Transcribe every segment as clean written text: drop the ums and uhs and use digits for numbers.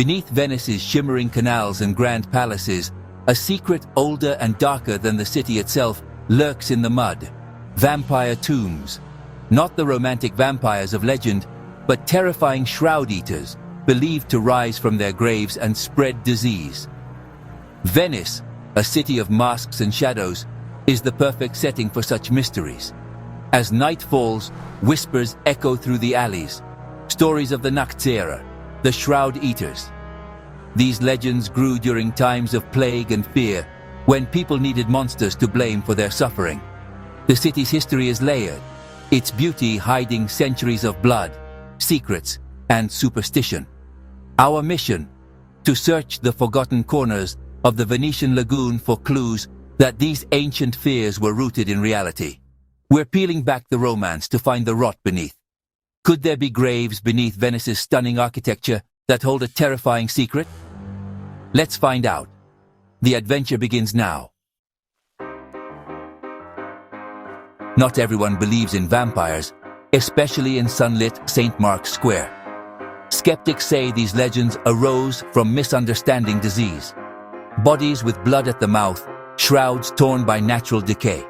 Beneath Venice's shimmering canals and grand palaces, a secret older and darker than the city itself lurks in the mud. Vampire tombs. Not the romantic vampires of legend, but terrifying shroud eaters, believed to rise from their graves and spread disease. Venice, a city of masks and shadows, is the perfect setting for such mysteries. As night falls, whispers echo through the alleys, stories of the Nachtseher, the shroud eaters. These legends grew during times of plague and fear, when people needed monsters to blame for their suffering. The city's history is layered, its beauty hiding centuries of blood, secrets, and superstition. Our mission: to search the forgotten corners of the Venetian lagoon for clues that these ancient fears were rooted in reality. We're peeling back the romance to find the rot beneath. Could there be graves beneath Venice's stunning architecture that hold a terrifying secret? Let's find out. The adventure begins now. Not everyone believes in vampires, especially in sunlit St. Mark's Square. Skeptics say these legends arose from misunderstanding disease. Bodies with blood at the mouth, shrouds torn by natural decay.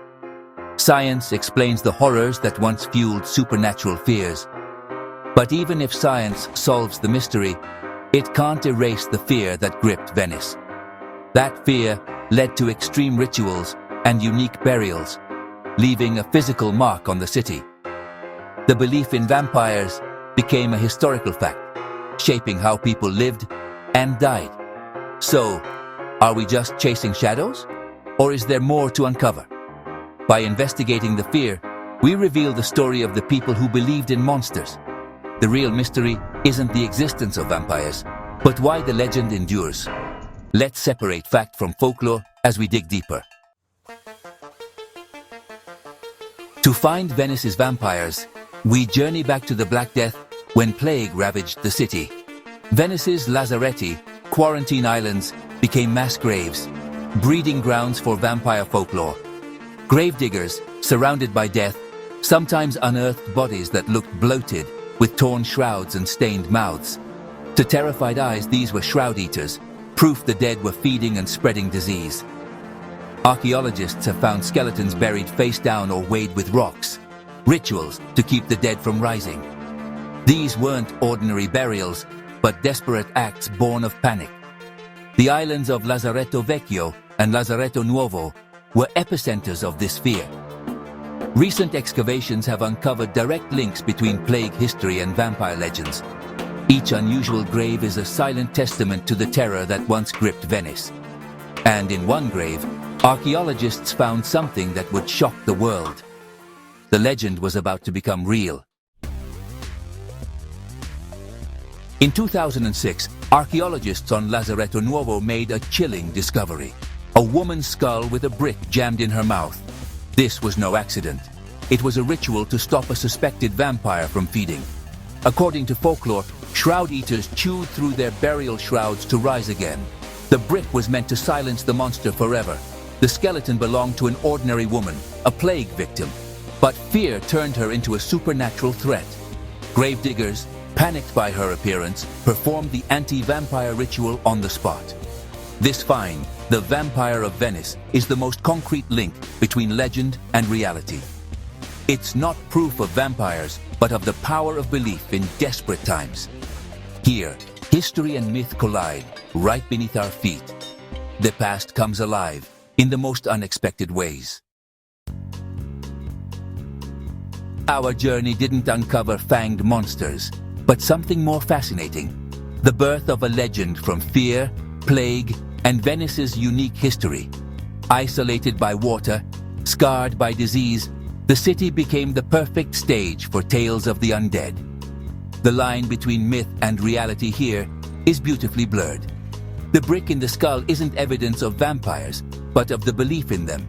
Science explains the horrors that once fueled supernatural fears. But even if science solves the mystery, it can't erase the fear that gripped Venice. That fear led to extreme rituals and unique burials, leaving a physical mark on the city. The belief in vampires became a historical fact, shaping how people lived and died. So, are we just chasing shadows? Or is there more to uncover? By investigating the fear, we reveal the story of the people who believed in monsters. The real mystery isn't the existence of vampires, but why the legend endures. Let's separate fact from folklore as we dig deeper. To find Venice's vampires, we journey back to the Black Death when plague ravaged the city. Venice's lazaretti, quarantine islands, became mass graves, breeding grounds for vampire folklore. Gravediggers, surrounded by death, sometimes unearthed bodies that looked bloated, with torn shrouds and stained mouths. To terrified eyes, these were shroud eaters, proof the dead were feeding and spreading disease. Archaeologists have found skeletons buried face down or weighed with rocks, rituals to keep the dead from rising. These weren't ordinary burials, but desperate acts born of panic. The islands of Lazaretto Vecchio and Lazaretto Nuovo were epicenters of this fear. Recent excavations have uncovered direct links between plague history and vampire legends. Each unusual grave is a silent testament to the terror that once gripped Venice. And in one grave, archaeologists found something that would shock the world. The legend was about to become real. In 2006, archaeologists on Lazaretto Nuovo made a chilling discovery: a woman's skull with a brick jammed in her mouth. This was no accident. It was a ritual to stop a suspected vampire from feeding. According to folklore, shroud eaters chewed through their burial shrouds to rise again. The brick was meant to silence the monster forever. The skeleton belonged to an ordinary woman, a plague victim. But fear turned her into a supernatural threat. Gravediggers, panicked by her appearance, performed the anti-vampire ritual on the spot. This find, the Vampire of Venice, is the most concrete link between legend and reality. It's not proof of vampires, but of the power of belief in desperate times. Here, history and myth collide, right beneath our feet. The past comes alive in the most unexpected ways. Our journey didn't uncover fanged monsters, but something more fascinating: the birth of a legend from fear, plague, and Venice's unique history. Isolated by water, scarred by disease, the city became the perfect stage for tales of the undead. The line between myth and reality here is beautifully blurred. The brick in the skull isn't evidence of vampires, but of the belief in them,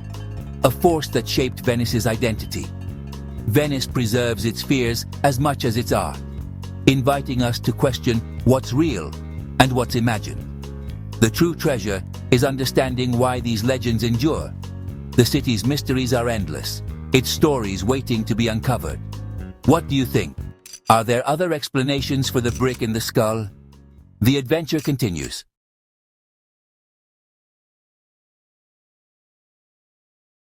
a force that shaped Venice's identity. Venice preserves its fears as much as its art, inviting us to question what's real and what's imagined. The true treasure is understanding why these legends endure. The city's mysteries are endless, its stories waiting to be uncovered. What do you think? Are there other explanations for the brick in the skull? The adventure continues.